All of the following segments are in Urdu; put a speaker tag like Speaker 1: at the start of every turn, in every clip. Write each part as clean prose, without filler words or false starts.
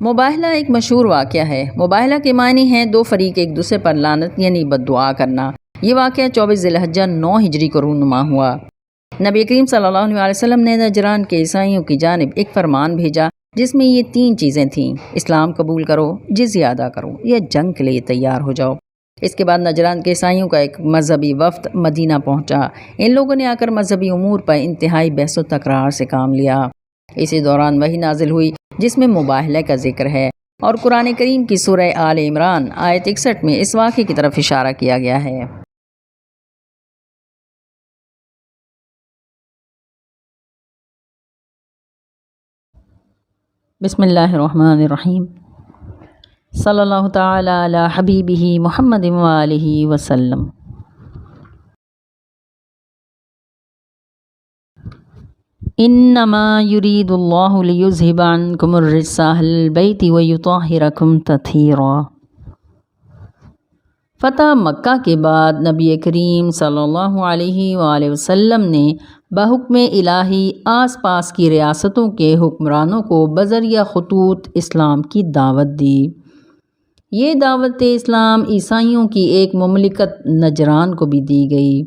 Speaker 1: مباہلہ ایک مشہور واقعہ ہے۔ مباہلہ کے معنی ہیں دو فریق ایک دوسرے پر لعنت یعنی بد دعا کرنا۔ یہ واقعہ 24 ذی الحجہ 9 ہجری کو رونما ہوا۔ نبی کریم صلی اللہ علیہ وسلم نے نجران کے عیسائیوں کی جانب ایک فرمان بھیجا جس میں یہ 3 چیزیں تھیں: اسلام قبول کرو، جزیہ ادا کرو یا جنگ کے لیے تیار ہو جاؤ۔ اس کے بعد نجران کے عیسائیوں کا ایک مذہبی وفد مدینہ پہنچا۔ ان لوگوں نے آ کر مذہبی امور پر انتہائی بحث و تکرار سے کام لیا۔ اسی دوران وحی نازل ہوئی جس میں مباہلہ کا ذکر ہے، اور قرآن کریم کی سورہ آل عمران آیت 61 میں اس واقعے کی طرف اشارہ کیا گیا ہے۔ بسم اللہ الرحمن الرحیم۔ صلی اللہ تعالی علی حبیبہ محمد وآلہ وسلم۔ انما یرید اللہ لیذھب عنکم الرجس اہل البیت ویطہرکم تطہیرا۔ فتح مکہ کے بعد نبی کریم صلی اللہ علیہ وآلہ وسلم نے بحکم الہی آس پاس کی ریاستوں کے حکمرانوں کو بذریعہ خطوط اسلام کی دعوت دی۔ یہ دعوت اسلام عیسائیوں کی ایک مملکت نجران کو بھی دی گئی۔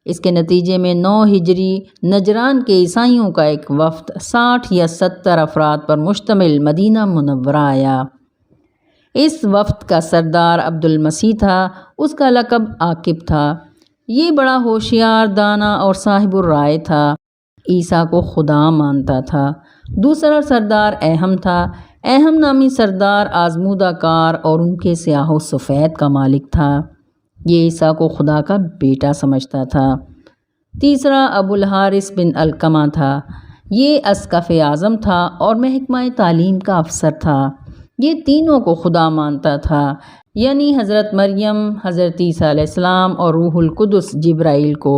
Speaker 1: اس کے نتیجے میں 9 ہجری نجران کے عیسائیوں کا ایک وفد 60 یا 70 افراد پر مشتمل مدینہ منورہ آیا۔ اس وفد کا سردار عبد المسیح تھا، اس کا لقب عاقب تھا۔ یہ بڑا ہوشیار، دانا اور صاحب الرائے تھا، عیسیٰ کو خدا مانتا تھا۔ دوسرا سردار اہم تھا۔ اہم نامی سردار آزمودہ کار اور ان کے سیاہ و سفید کا مالک تھا۔ یہ عیسیٰ کو خدا کا بیٹا سمجھتا تھا۔ تیسرا ابو الحارث بن علقمہ تھا۔ یہ اسقف اعظم تھا اور محکمہ تعلیم کا افسر تھا۔ یہ تینوں کو خدا مانتا تھا، یعنی حضرت مریم، حضرت عیسیٰ علیہ السلام اور روح القدس جبرائیل کو۔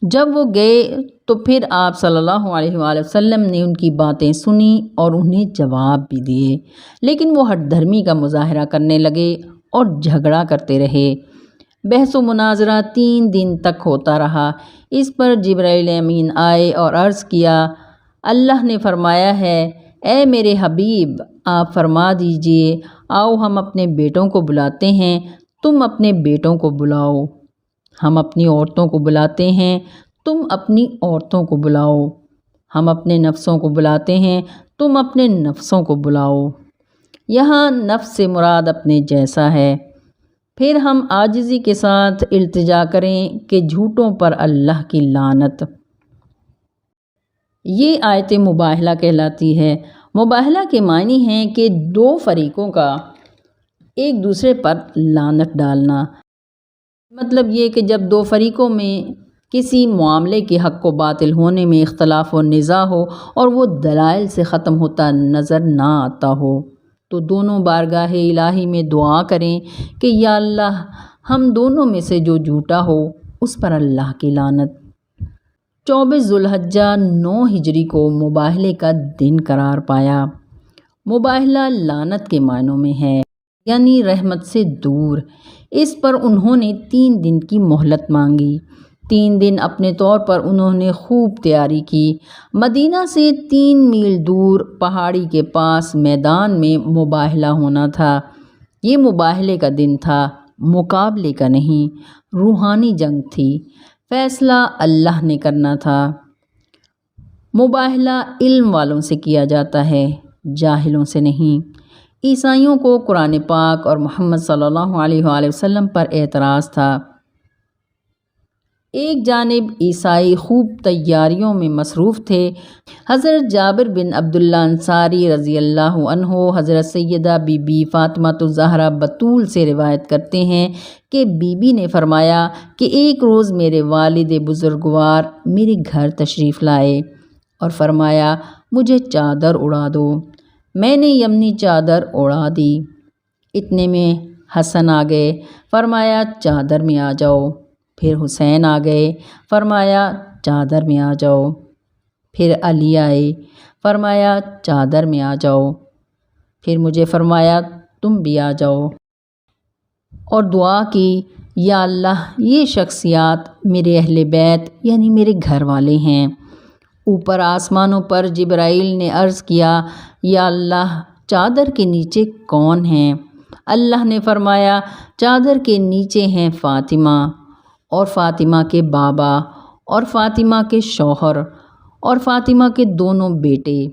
Speaker 1: جب وہ گئے تو پھر آپ صلی اللہ علیہ وآلہ وسلم نے ان کی باتیں سنی اور انہیں جواب بھی دیے، لیکن وہ ہٹ دھرمی کا مظاہرہ کرنے لگے اور جھگڑا کرتے رہے۔ بحث و مناظرہ 3 دن تک ہوتا رہا۔ اس پر جبرائیل امین آئے اور عرض کیا: اللہ نے فرمایا ہے، اے میرے حبیب، آپ فرما دیجئے، آؤ ہم اپنے بیٹوں کو بلاتے ہیں، تم اپنے بیٹوں کو بلاؤ۔ ہم اپنی عورتوں کو بلاتے ہیں، تم اپنی عورتوں کو بلاؤ۔ ہم اپنے نفسوں کو بلاتے ہیں، تم اپنے نفسوں کو بلاؤ۔ یہاں نفس سے مراد اپنے جیسا ہے۔ پھر ہم عاجزی کے ساتھ التجا کریں کہ جھوٹوں پر اللہ کی لعنت۔ یہ آیت مباہلہ کہلاتی ہے۔ مباہلہ کے معنی ہیں کہ 2 فریقوں کا ایک دوسرے پر لعنت ڈالنا۔ مطلب یہ کہ جب 2 فریقوں میں کسی معاملے کے حق و باطل ہونے میں اختلاف و نزاع ہو اور وہ دلائل سے ختم ہوتا نظر نہ آتا ہو تو دونوں بارگاہ الہی میں دعا کریں کہ یا اللہ، ہم دونوں میں سے جو جھوٹا ہو اس پر اللہ کی لعنت۔ 24 ذی الحجہ 9 ہجری کو مباہلے کا دن قرار پایا۔ مباہلہ لعنت کے معنوں میں ہے، یعنی رحمت سے دور۔ اس پر انہوں نے 3 دن کی مہلت مانگی۔ 3 دن اپنے طور پر انہوں نے خوب تیاری کی۔ مدینہ سے 3 میل دور پہاڑی کے پاس میدان میں مباہلہ ہونا تھا۔ یہ مباہلے کا دن تھا، مقابلے کا نہیں۔ روحانی جنگ تھی، فیصلہ اللہ نے کرنا تھا۔ مباہلہ علم والوں سے کیا جاتا ہے، جاہلوں سے نہیں۔ عیسائیوں کو قرآن پاک اور محمد صلی اللہ علیہ وآلہ وسلم پر اعتراض تھا۔ ایک جانب عیسائی خوب تیاریوں میں مصروف تھے۔ حضرت جابر بن عبداللہ انصاری رضی اللہ عنہ حضرت سیدہ بی بی فاطمہ الزہرا بتول سے روایت کرتے ہیں کہ بی بی نے فرمایا کہ ایک روز میرے والد بزرگوار میرے گھر تشریف لائے اور فرمایا مجھے چادر اڑا دو۔ میں نے یمنی چادر اڑا دی۔ اتنے میں حسن آ گئے، فرمایا چادر میں آ جاؤ۔ پھر حسین آ گئے، فرمایا چادر میں آ جاؤ۔ پھر علی آئے، فرمایا چادر میں آ جاؤ۔ پھر مجھے فرمایا تم بھی آ جاؤ، اور دعا کی یا اللہ یہ شخصیات میرے اہل بیت یعنی میرے گھر والے ہیں، اوپر آسمانوں پر جبرائیل نے عرض کیا، یا اللہ چادر کے نیچے کون ہیں؟ اللہ نے فرمایا، چادر کے نیچے ہیں فاطمہ اور فاطمہ کے بابا اور فاطمہ کے شوہر اور فاطمہ کے دونوں بیٹے۔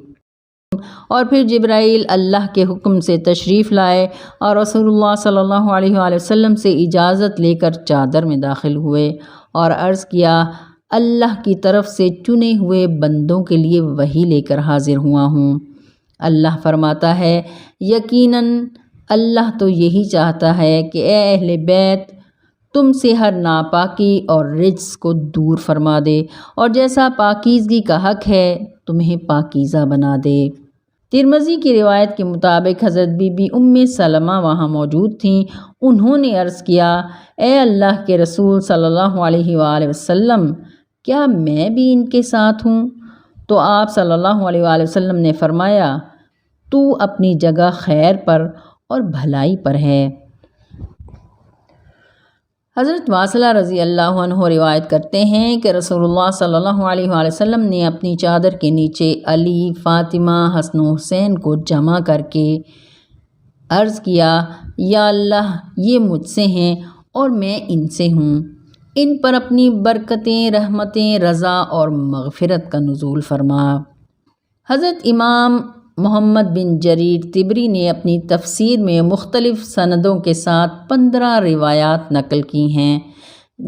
Speaker 1: اور پھر جبرائیل اللہ کے حکم سے تشریف لائے اور رسول اللہ صلی اللہ علیہ وآلہ وسلم سے اجازت لے کر چادر میں داخل ہوئے اور عرض کیا، اللہ کی طرف سے چنے ہوئے بندوں کے لیے وحی لے کر حاضر ہوا ہوں۔ اللہ فرماتا ہے، یقیناً اللہ تو یہی چاہتا ہے کہ اے اہل بیت تم سے ہر ناپاکی اور رجس کو دور فرما دے اور جیسا پاکیزگی کا حق ہے تمہیں پاکیزہ بنا دے۔ ترمذی کی روایت کے مطابق حضرت بی بی ام سلمہ وہاں موجود تھیں۔ انہوں نے عرض کیا، اے اللہ کے رسول صلی اللہ علیہ وآلہ وسلم، کیا میں بھی ان کے ساتھ ہوں؟ تو آپ صلی اللہ علیہ وآلہ وسلم نے فرمایا، تو اپنی جگہ خیر پر اور بھلائی پر ہے۔ حضرت واصلہ رضی اللہ عنہ روایت کرتے ہیں کہ رسول اللہ صلی اللہ علیہ وآلہ وسلم نے اپنی چادر کے نیچے علی، فاطمہ، حسن و حسین کو جمع کر کے عرض کیا، یا اللہ یہ مجھ سے ہیں اور میں ان سے ہوں، ان پر اپنی برکتیں، رحمتیں، رضا اور مغفرت کا نزول فرما۔ حضرت امام محمد بن جریر طبری نے اپنی تفسیر میں مختلف سندوں کے ساتھ 15 روایات نقل کی ہیں،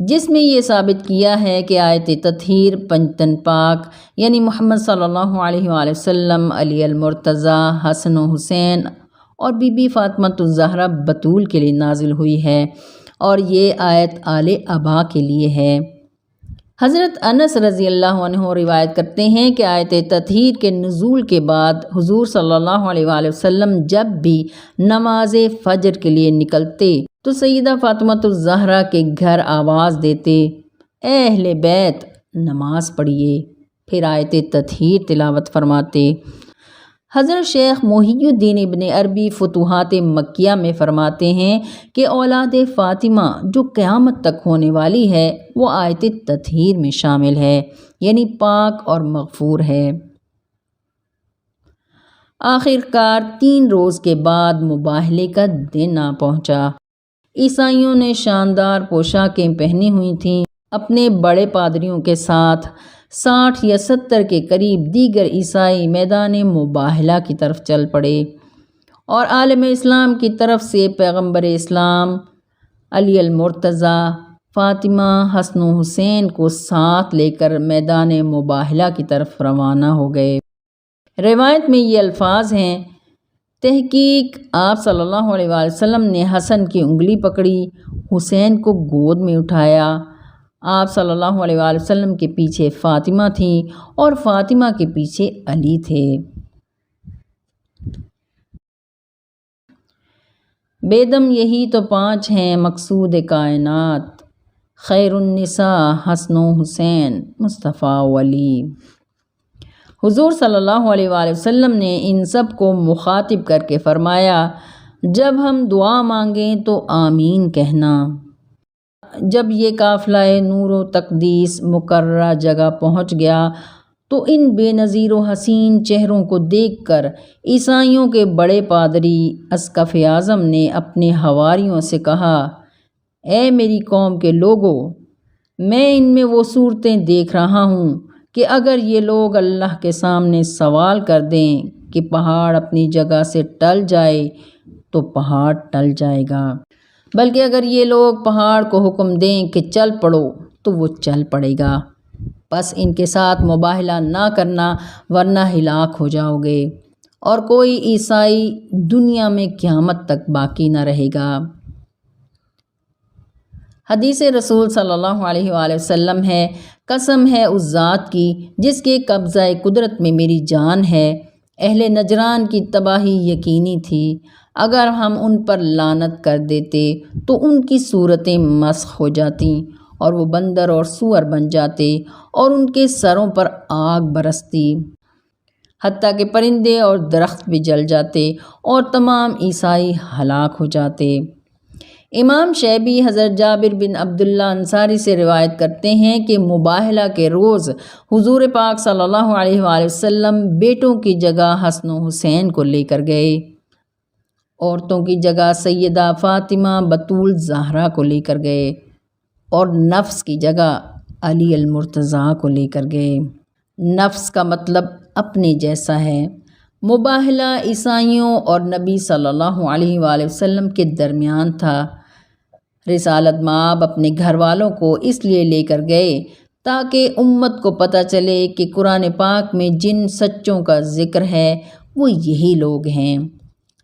Speaker 1: جس میں یہ ثابت کیا ہے کہ آیت تطہیر پنجتن پاک یعنی محمد صلی اللہ علیہ وآلہ وسلم، علی المرتضیٰ، حسن و حسین اور بی بی فاطمۃ الزہرا بتول کے لیے نازل ہوئی ہے اور یہ آیت آل ابا کے لیے ہے۔ حضرت انس رضی اللہ عنہ روایت کرتے ہیں کہ آیت تطہیر کے نزول کے بعد حضور صلی اللہ علیہ وآلہ وسلم جب بھی نماز فجر کے لیے نکلتے تو سیدہ فاطمۃ الزہرا کے گھر آواز دیتے، اے اہل بیت نماز پڑھیے، پھر آیت تطہیر تلاوت فرماتے۔ حضرت شیخ محی الدین ابن عربی فتوحات مکیہ میں فرماتے ہیں کہ اولاد فاطمہ جو قیامت تک ہونے والی ہے وہ آیت تطہیر میں شامل ہے، یعنی پاک اور مغفور ہے۔ آخر کار 3 روز کے بعد مباہلے کا دن آ پہنچا۔ عیسائیوں نے شاندار پوشاکیں پہنی ہوئی تھیں۔ اپنے بڑے پادریوں کے ساتھ 60 یا 70 کے قریب دیگر عیسائی میدان مباہلہ کی طرف چل پڑے اور عالم اسلام کی طرف سے پیغمبر اسلام، علی المرتضیٰ، فاطمہ، حسن و حسین کو ساتھ لے کر میدان مباہلہ کی طرف روانہ ہو گئے۔ روایت میں یہ الفاظ ہیں، تحقیق آپ صلی اللہ علیہ وآلہ وسلم نے حسن کی انگلی پکڑی، حسین کو گود میں اٹھایا۔ آپ صلی اللہ علیہ وآلہ وسلم کے پیچھے فاطمہ تھیں اور فاطمہ کے پیچھے علی تھے۔ بیدم یہی تو 5 ہیں مقصود کائنات، خیر النساء حسن و حسین، مصطفیٰ و علی۔ حضور صلی اللہ علیہ وآلہ وسلم نے ان سب کو مخاطب کر کے فرمایا، جب ہم دعا مانگیں تو آمین کہنا۔ جب یہ قافلہ نور و تقدیس مقررہ جگہ پہنچ گیا تو ان بے نظیر و حسین چہروں کو دیکھ کر عیسائیوں کے بڑے پادری اسقف اعظم نے اپنے حواریوں سے کہا، اے میری قوم کے لوگو، میں ان میں وہ صورتیں دیکھ رہا ہوں کہ اگر یہ لوگ اللہ کے سامنے سوال کر دیں کہ پہاڑ اپنی جگہ سے ٹل جائے تو پہاڑ ٹل جائے گا، بلکہ اگر یہ لوگ پہاڑ کو حکم دیں کہ چل پڑو تو وہ چل پڑے گا۔ بس ان کے ساتھ مباہلہ نہ کرنا ورنہ ہلاک ہو جاؤ گے اور کوئی عیسائی دنیا میں قیامت تک باقی نہ رہے گا۔ حدیث رسول صلی اللہ علیہ وآلہ وسلم ہے، قسم ہے اس ذات کی جس کے قبضہ قدرت میں میری جان ہے، اہل نجران کی تباہی یقینی تھی۔ اگر ہم ان پر لعنت کر دیتے تو ان کی صورتیں مسخ ہو جاتیں اور وہ بندر اور سور بن جاتے اور ان کے سروں پر آگ برستی، حتیٰ کہ پرندے اور درخت بھی جل جاتے اور تمام عیسائی ہلاک ہو جاتے۔ امام شیبی حضرت جابر بن عبداللہ انصاری سے روایت کرتے ہیں کہ مباہلہ کے روز حضور پاک صلی اللہ علیہ وآلہ وسلم بیٹوں کی جگہ حسن و حسین کو لے کر گئے، عورتوں کی جگہ سیدہ فاطمہ بطول زہرا کو لے کر گئے اور نفس کی جگہ علی المرتضیٰ کو لے کر گئے۔ نفس کا مطلب اپنے جیسا ہے۔ مباہلہ عیسائیوں اور نبی صلی اللہ علیہ وآلہ وسلم کے درمیان تھا۔ رسالت مآب اپنے گھر والوں کو اس لیے لے کر گئے تاکہ امت کو پتہ چلے کہ قرآن پاک میں جن سچوں کا ذکر ہے وہ یہی لوگ ہیں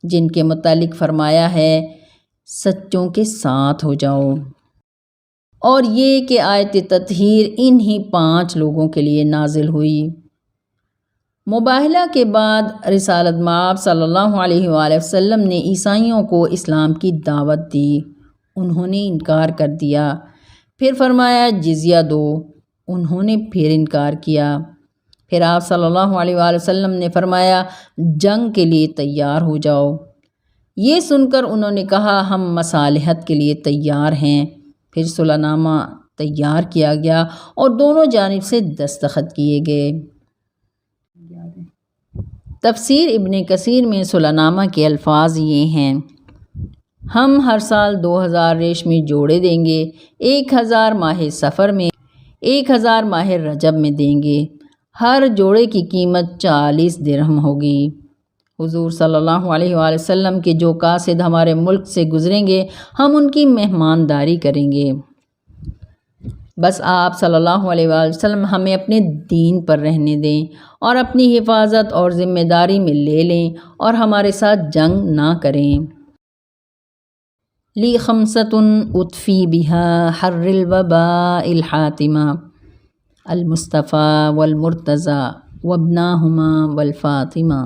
Speaker 1: جن کے متعلق فرمایا ہے سچوں کے ساتھ ہو جاؤ، اور یہ کہ آیت تطہیر انہی 5 لوگوں کے لیے نازل ہوئی۔ مباہلہ کے بعد رسالت مآب صلی اللہ علیہ وآلہ وسلم نے عیسائیوں کو اسلام کی دعوت دی، انہوں نے انکار کر دیا۔ پھر فرمایا جزیہ دو، انہوں نے پھر انکار کیا۔ پھر آپ صلی اللہ علیہ وآلہ وسلم نے فرمایا جنگ کے لیے تیار ہو جاؤ۔ یہ سن کر انہوں نے کہا ہم مصالحت کے لیے تیار ہیں۔ پھر صلح نامہ تیار کیا گیا اور دونوں جانب سے دستخط کیے گئے۔ تفسیر ابن کثیر میں صلح نامہ کے الفاظ یہ ہیں: ہم ہر سال 2000 ریشمی جوڑے دیں گے، 1000 ماہ سفر میں، 1000 ماہ رجب میں دیں گے، ہر جوڑے کی قیمت 40 درہم ہوگی۔ حضور صلی اللہ علیہ وآلہ وسلم کے جو قاصد ہمارے ملک سے گزریں گے ہم ان کی مہمانداری کریں گے، بس آپ صلی اللہ علیہ وآلہ وسلم ہمیں اپنے دین پر رہنے دیں اور اپنی حفاظت اور ذمہ داری میں لے لیں اور ہمارے ساتھ جنگ نہ کریں۔ لی خمسۃ اطفی بہا حر الوباء الحاتمہ، المصطفیٰ والمرتضیٰ وابناہما والفاطمہ۔